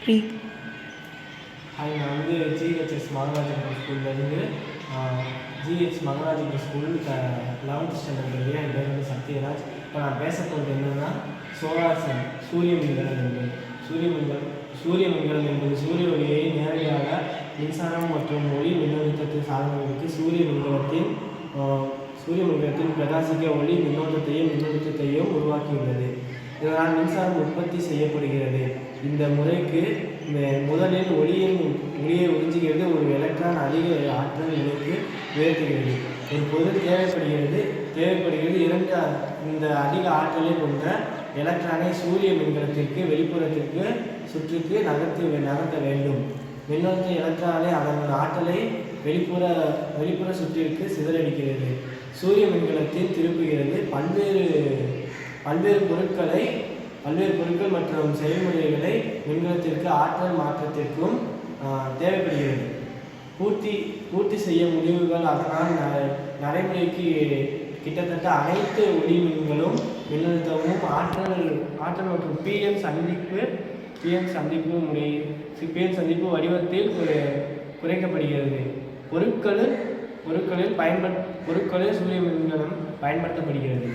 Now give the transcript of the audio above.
Free. நான் வந்து GHS Maharajapuram ஸ்கூல்லேருந்து மகாராஜபுரம் ஸ்கூல் 11th ஸ்டாண்டர்ட் படிக்கிறேன். என் பேர் வந்து சத்யராஜ். இப்போ நான் பேச போகிறது என்னென்னா சோலார் சன் சூரிய மின்கலம் என்பது. சூரிய மின்கலம் என்பது சூரிய ஒளியை நேரடியாக மின்சாரம் மற்றும் ஒளி மின்னழுத்தத்தை சாதனங்களுக்கு சூரிய மின்கலத்தின் பிரகாசிக்க ஒளி மின்னழுத்தத்தையும் உருவாக்கியுள்ளது. இதனால் மின்சாரம் உற்பத்தி செய்யப்படுகிறது. இந்த முறைக்கு முதலில் ஒளியை உறிஞ்சுகிறது. ஒரு எலக்ட்ரான் அதிக ஆற்றல் நிலைக்கு உயர்த்துகிறது. ஒரு பொருள் தேவைப்படுகிறது. இந்த அதிக ஆற்றலை கொண்ட எலக்ட்ரானை சூரிய மின்கலத்திற்கு வெளிப்புறத்திற்கு சுற்றுக்கு நகர்த்த வேண்டும். மின்னழுத்த எலக்ட்ரானை அதன் ஆற்றலை வெளிப்புற சுற்றிற்கு சிதறடிக்கிறது. சூரிய மின்கலத்தில் திருப்புகிறது. பல்வேறு பொருட்கள் மற்றும் செயல்முறைகளை மின்கலத்திற்கு ஆற்றல் மாற்றத்திற்கும் தேவைப்படுகிறது. பூர்த்தி செய்ய முடிவுகள். அதனால் நடைமுறைக்கு கிட்டத்தட்ட அனைத்து ஒளி மின்களும் மின்னழுத்தமும் ஆற்றல் மற்றும் பிஎன் சந்திப்பு வடிவத்தில் குறைக்கப்படுகிறது. பொருட்களில் சூரிய மின்கலம் பயன்படுத்தப்படுகிறது.